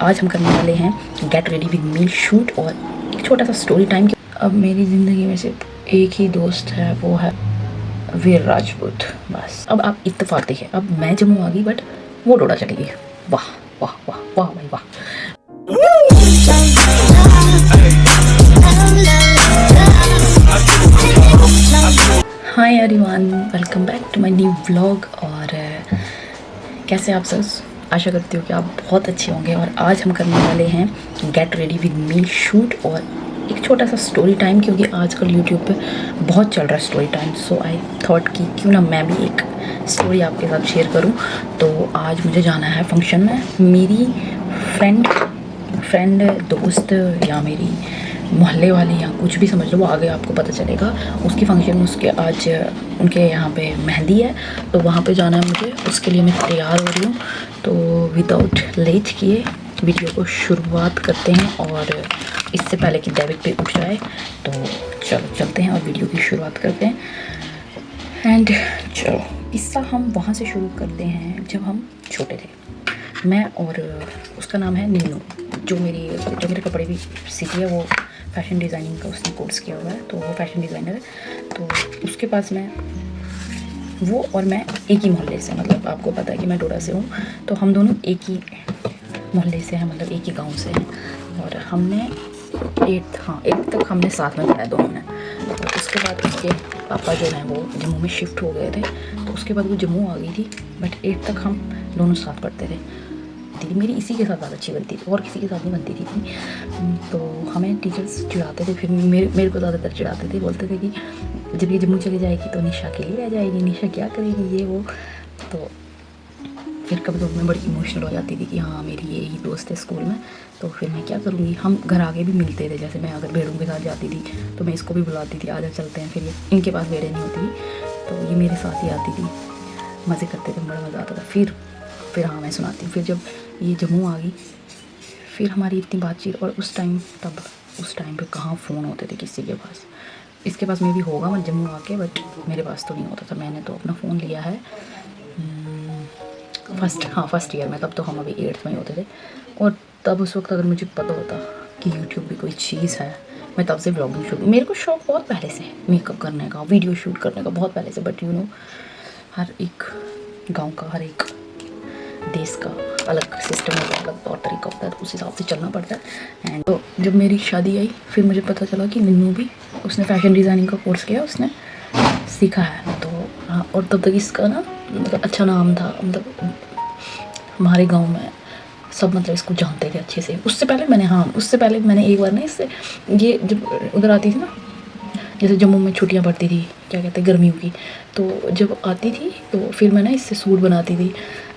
आज हम करने वाले हैं get ready with me shoot और एक छोटा सा स्टोरी टाइम। अब मेरी ज़िंदगी में सिर्फ एक ही दोस्त है, वो है वीर राजपूत। बस अब आप इत्तेफाक देखिए, अब मैं जम्मू आ गई बट वो डोडा चली गई। वाह वाह वाह वाह भाई वाह। Hi everyone, welcome back to my new vlog. और कैसे आप सब? आशा करती हूँ कि आप बहुत अच्छे होंगे। और आज हम करने वाले हैं get ready with me shoot और एक छोटा सा स्टोरी टाइम, क्योंकि आजकल यूट्यूब पे बहुत चल रहा है story time. So I thought कि क्यों ना मैं भी एक स्टोरी आपके साथ शेयर करूं। तो आज मुझे जाना है फंक्शन में। मेरी फ्रेंड दोस्त या मेरी मोहल्ले वाली या कुछ भी समझ लो, वो आगे आपको पता चलेगा। उसकी फंक्शन में उसके आज उनके यहाँ पे मेहंदी है, तो वहाँ पे जाना है मुझे। उसके लिए मैं तैयार हो रही हूँ। तो विदाउट लेट किए वीडियो को शुरुआत करते हैं, और इससे पहले कि डेविड पे उठ जाए तो चलो चलते हैं और वीडियो की शुरुआत करते हैं। एंड चलो, किस्सा हम वहाँ से शुरू करते हैं जब हम छोटे थे। मैं और उसका नाम है नीनू, जो मेरे कपड़े भी सीती है। वो फैशन डिज़ाइनिंग का उसने कोर्स किया हुआ है, तो वो फैशन डिज़ाइनर है। तो उसके पास वो और मैं एक ही मोहल्ले से, मतलब आपको पता है कि मैं डोडा से हूँ, तो हम दोनों एक ही मोहल्ले से हैं, मतलब एक ही गांव से हैं। और हमने 8th तक हमने साथ में पढ़ा दोनों ने। तो उसके बाद उसके पापा जो हैं वो जम्मू में शिफ्ट हो गए थे, तो उसके बाद वो जम्मू आ गई थी। बट 8th तक हम दोनों साथ पढ़ते थे। दीदी मेरी इसी के साथ ज़्यादा अच्छी बनती थी और किसी के साथ नहीं बनती थी। तो हमें टीचर्स चिढ़ाते थे, फिर मेरे को ज़्यादातर चिढ़ाते थे। बोलते थे कि जब ये जम्मू चली जाएगी तो निशा अकेली रह जाएगी, निशा क्या करेगी ये वो। तो फिर कभी तो मैं बड़ी इमोशनल हो जाती थी कि हाँ मेरी ये ही दोस्त है स्कूल में, तो फिर मैं क्या करूँगी। हम घर आगे भी मिलते थे, जैसे मैं अगर भेड़ों के साथ जाती थी तो मैं इसको भी बुलाती थी, आजा चलते हैं। फिर ये इनके पास भेड़ें नहीं होती, तो ये मेरे साथ ही आती थी, मज़े करते थे, बड़ा मज़ा आता था। फिर हाँ मैं सुनाती हूँ। फिर जब ये जम्मू आ गई, फिर हमारी इतनी बातचीत। और उस टाइम पे कहाँ फ़ोन होते थे किसी के पास। इसके पास में भी होगा मैं जम्मू आके, बट मेरे पास तो नहीं होता था। मैंने तो अपना फ़ोन लिया है फर्स्ट ईयर में, तब तो हम अभी 8th में ही होते थे। और तब उस वक्त अगर मुझे पता होता कि यूट्यूब भी कोई चीज़ है, मैं तब से ब्लॉगिंग शुरू। मेरे को शौक बहुत पहले से मेकअप करने का, वीडियो शूट करने का बहुत पहले से। बट यू नो, हर एक गांव का, हर एक देश का अलग सिस्टम होता है, अलग तौर तरीका होता है, तो उस हिसाब से चलना पड़ता है। एंड तो जब मेरी शादी आई, फिर मुझे पता चला कि निन्नू भी, उसने फैशन डिज़ाइनिंग का कोर्स किया, उसने सीखा है। तो हाँ, और तब तक इसका ना मतलब अच्छा नाम था, मतलब हमारे गांव में सब मतलब इसको जानते थे अच्छे से। उससे पहले मैंने एक बार ना इससे, ये जब उधर आती थी ना, जैसे जम्मू में छुट्टियां पड़ती थी, क्या कहते हैं, गर्मियों की, तो जब आती थी तो फिर मैं ना इससे सूट बनाती थी।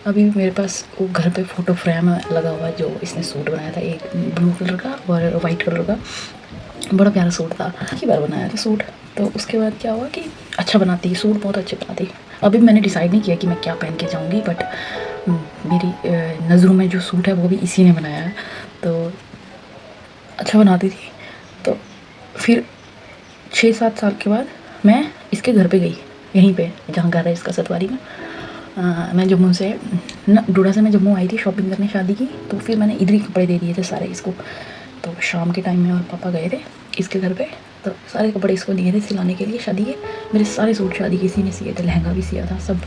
अभी मेरे पास वो घर पे फ़ोटो फ्रेम लगा हुआ, जो इसने सूट बनाया था, एक ब्लू कलर का और वाइट कलर का, बड़ा प्यारा सूट था। एक ही बार बनाया था सूट। तो उसके बाद क्या हुआ कि अच्छा बनाती, सूट बहुत अच्छे बनाती। अभी मैंने डिसाइड नहीं किया कि मैं क्या पहन के जाऊँगी, बट मेरी नज़रों में जो सूट है वो भी इसी ने बनाया है, तो अच्छा बनाती थी। तो फिर 6-7 साल के बाद मैं इसके घर पे गई, यहीं पे जहाँ घर है इसका, सतवारी में। मैं जम्मू से डोडा से मैं जम्मू आई थी शॉपिंग करने शादी की। तो फिर मैंने इधर ही कपड़े दे दिए थे सारे इसको। तो शाम के टाइम में और पापा गए थे इसके घर पे, तो सारे कपड़े इसको दिए थे सिलाने के लिए शादी के। मेरे सारे सूट शादी किसी ने सिए थे, लहंगा भी सिया था, सब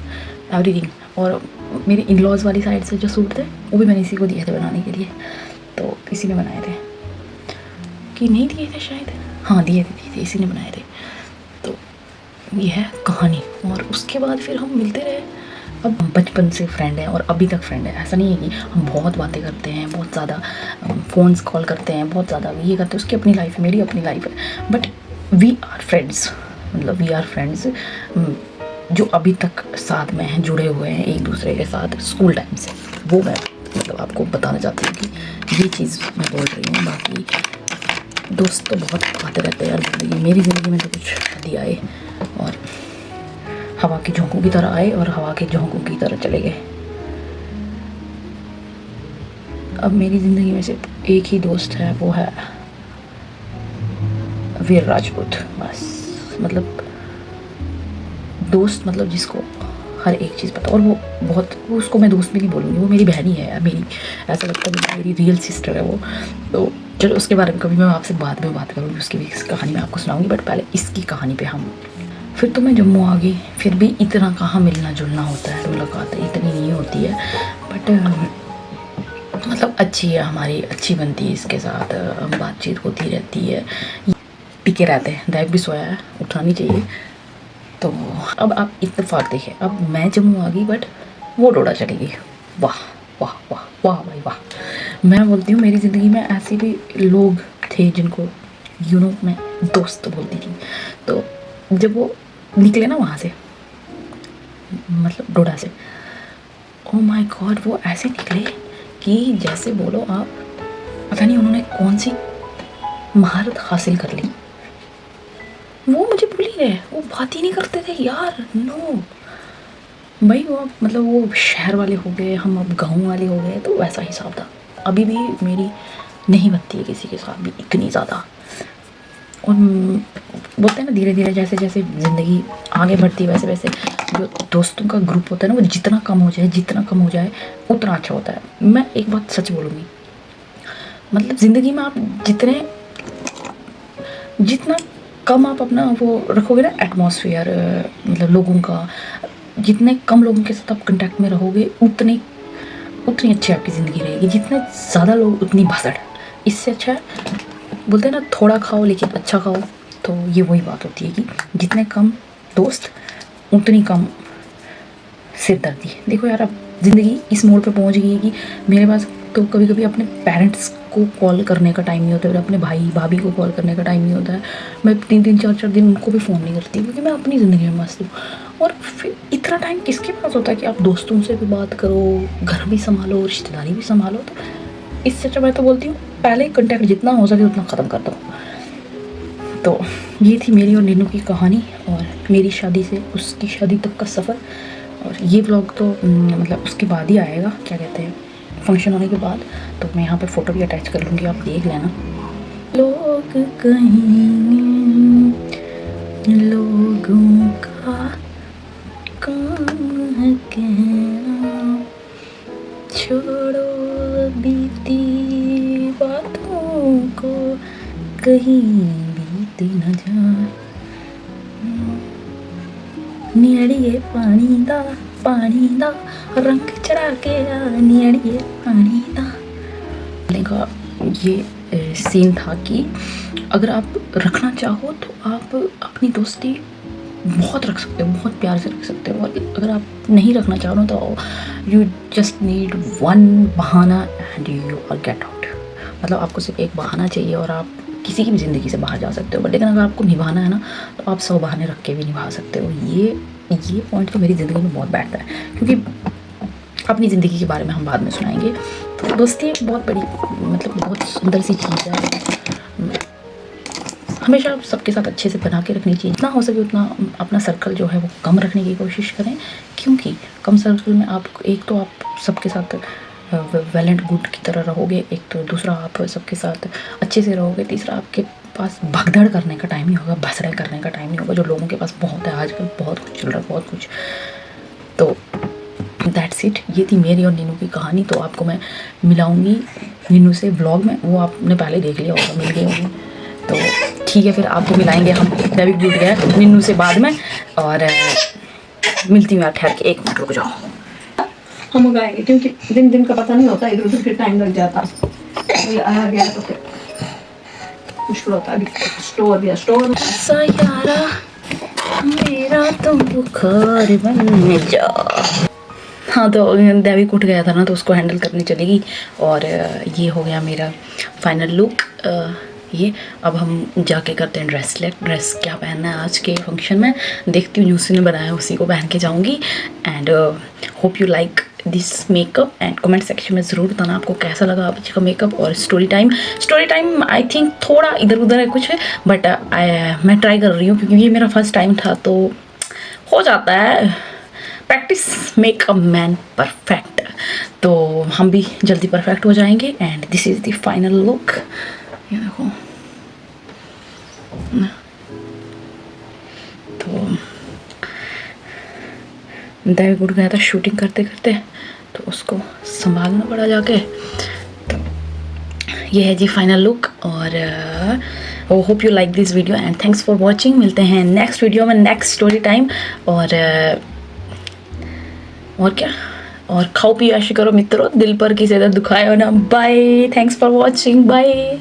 एवरीथिंग। और मेरे इन लॉज वाली साइड से जो सूट थे वो भी मैंने इसी को दिए थे बनाने के लिए। तो इसी ने बनाए थे कि नहीं दिए थे शायद, हाँ दिए थे, इसी ने बनाए थे। तो ये है कहानी। और उसके बाद फिर हम मिलते रहे। अब हम बचपन से फ्रेंड हैं और अभी तक फ्रेंड है। ऐसा नहीं है कि हम बहुत बातें करते हैं, बहुत ज़्यादा फ़ोन्स कॉल करते हैं, बहुत ज़्यादा ये करते हैं। उसकी अपनी लाइफ है, मेरी अपनी लाइफ है, बट वी आर फ्रेंड्स, मतलब वी आर फ्रेंड्स जो अभी तक साथ में हैं, जुड़े हुए हैं एक दूसरे के साथ स्कूल टाइम से। वो मैं मतलब आपको बताना चाहती हूँ कि ये चीज़ मैं बोल रही हूँ। बाकी दोस्त तो बहुत आते रहते हैं यार, मेरी ज़िंदगी में तो कुछ दिया है और हवा के झोंकों की तरह आए और हवा के झोंकों की तरह चले गए। अब मेरी ज़िंदगी में सिर्फ एक ही दोस्त है, वो है वीर राजपूत। बस मतलब दोस्त, मतलब जिसको हर एक चीज़ पता। और वो बहुत, उसको मैं दोस्त भी नहीं बोलूँगी, वो मेरी बहन ही है यार, मेरी ऐसा लगता है कि मेरी रियल सिस्टर है वो। तो चलो उसके बारे में कभी मैं आपसे बाद में बात करूँगी, उसकी भी कहानी मैं आपको सुनाऊँगी, बट पहले इसकी कहानी पे हम। फिर तो मैं जम्मू आ गई, फिर भी इतना कहाँ मिलना जुलना होता है, मुलाकात इतनी नहीं होती है, बट मतलब अच्छी है हमारी, अच्छी बनती है इसके साथ, बातचीत होती रहती है, टिके रहते हैं। दैव भी सोया है, उठानी चाहिए। तो अब आप इत्तेफाक देखिए, अब मैं जम्मू आ गई बट वो डोडा चली गई। वाह वाह वाह वाह भाई वाह। मैं बोलती हूँ मेरी ज़िंदगी में ऐसे भी लोग थे जिनको मैं दोस्त बोलती थी। तो जब वो निकले ना वहाँ से, मतलब डोडा से, ओ माय गॉड, वो ऐसे निकले कि जैसे बोलो आप, पता नहीं उन्होंने कौन सी महारत हासिल कर ली। वो मुझे भूल ही गए, वो बात ही नहीं करते थे यार। नो भाई, वो मतलब वो शहर वाले हो गए, हम अब गाँव वाले हो गए, तो वैसा हिसाब था। अभी भी मेरी नहीं बनती है किसी के साथ भी इतनी ज़्यादा। और बोलते हैं ना, धीरे धीरे जैसे जैसे ज़िंदगी आगे बढ़ती है, वैसे वैसे जो दोस्तों का ग्रुप होता है ना, वो जितना कम हो जाए उतना अच्छा होता है। मैं एक बात सच बोलूँगी, मतलब ज़िंदगी में आप जितना कम आप अपना वो रखोगे ना एटमॉस्फेयर, मतलब लोगों का, जितने कम लोगों के साथ आप कांटेक्ट में रहोगे उतनी अच्छी आपकी ज़िंदगी रहेगी। जितने ज़्यादा लोग उतनी भसड़। इससे अच्छा है, बोलते हैं ना, थोड़ा खाओ लेकिन अच्छा खाओ। तो ये वही बात होती है कि जितने कम दोस्त उतनी कम सिरदर्दी। देखो यार, अब ज़िंदगी इस मोड़ पे पहुंच गई है कि मेरे पास तो कभी कभी अपने पेरेंट्स को कॉल करने का टाइम नहीं होता है, अपने भाई भाभी को कॉल करने का टाइम नहीं होता है। मैं 3-3 4-4 दिन उनको भी फ़ोन नहीं करती, क्योंकि मैं अपनी ज़िंदगी में मस्त हूँ। और फिर इतना टाइम किसके पास होता है कि आप दोस्तों से भी बात करो, घर भी संभालो, रिश्तेदारी भी संभालो। तो इससे अच्छा मैं तो बोलती हूँ पहले कंटेक्ट जितना हो सके उतना ख़त्म कर दो। तो ये थी मेरी और नीनू की कहानी, और मेरी शादी से उसकी शादी तक का सफ़र। और ये व्लॉग तो मतलब उसके बाद ही आएगा, क्या कहते हैं, फंक्शन होने के बाद। तो मैं यहाँ पे फ़ोटो भी अटैच कर लूँगी, आप देख लेना। लोग कहेंगे, लोगों का काम है कहना, छोड़ो बीती बातों को, कहीं बीत न जाए। नियड़िए पानी दा रंग चढ़ा के आ, नियड़िए पानी दा। का ये सीन था कि अगर आप रखना चाहो तो आप अपनी दोस्ती बहुत रख सकते हो, बहुत प्यार से रख सकते हो। और अगर आप नहीं रखना चाहो ना, तो यू जस्ट नीड वन बहाना and you are get out. मतलब आपको सिर्फ एक बहाना चाहिए और आप किसी की भी ज़िंदगी से बाहर जा सकते हो। बट लेकिन अगर आपको निभाना है ना, तो आप 100 बहाने रख के भी निभा सकते हो। ये पॉइंट तो मेरी ज़िंदगी में बहुत बैठता है, क्योंकि अपनी ज़िंदगी के बारे में हम बाद में सुनाएंगे। तो दोस्ती बहुत बड़ी, मतलब बहुत सुंदर सी चीज़ है। हमेशा सबके साथ अच्छे से बना के रखनी चाहिए। जितना हो सके उतना अपना सर्कल जो है वो कम रखने की कोशिश करें, क्योंकि कम सर्कल में आप एक तो आप सबके साथ वेल एंड गुड की तरह रहोगे, एक तो दूसरा आप सबके साथ अच्छे से रहोगे, तीसरा आपके पास भगदड़ करने का टाइम नहीं होगा, भसड़े करने का टाइम नहीं होगा, जो लोगों के पास बहुत है आजकल। बहुत कुछ चल रहा है, बहुत कुछ। तो दैट्स इट। ये थी मेरी और नीनू की कहानी। तो आपको मैं मिलाऊंगी नीनू से व्लॉग में, वो आपने पहले देख लिया होगा, मिल गई होगी। तो ठीक है, फिर आपको मिलाएंगे हम दैविक जुट गया नीनू से बाद में। और मिलती हूँ यार, ठहर के 1 मिनट रुक जाओ, हम उगाएंगे, क्योंकि दिन दिन का पता नहीं होता, इधर उधर फिर टाइम लग जाता। तो आया गया तो फिर मुश्किल होता है। अभी स्टोर सा यारा मेरा तो बुखार बन जा। हाँ, तो दैविक उठ गया था ना, तो उसको हैंडल करनी चलेगी। और ये हो गया मेरा फाइनल लुक। ये अब हम जाके करते हैं ड्रेस सेलेक्ट। ड्रेस क्या पहनना है आज के फंक्शन में, देखती हूँ, जो उसी ने बनाया उसी को पहन के जाऊँगी। And hope you like this makeup. And comment section में ज़रूर बताना आपको कैसा लगा आज का मेकअप। और स्टोरी टाइम आई थिंक थोड़ा इधर उधर है कुछ, बट मैं ट्राई कर रही हूँ, क्योंकि ये मेरा फर्स्ट टाइम था, तो हो जाता है। Practice make a man perfect. तो हम भी जल्दी परफेक्ट हो जाएंगे। And this is the final look. ये देखो, तो दैविक उठ गया था शूटिंग करते करते, तो उसको संभालना पड़ा जाके। तो ये है जी फाइनल लुक। और hope you like this video and thanks for watching. मिलते हैं नेक्स्ट वीडियो में, नेक्स्ट स्टोरी टाइम। और क्या, और खाओ पियो ऐश करो मित्रों, दिल पर किसी तरह दुखाए हो ना। Bye, thanks for watching, bye.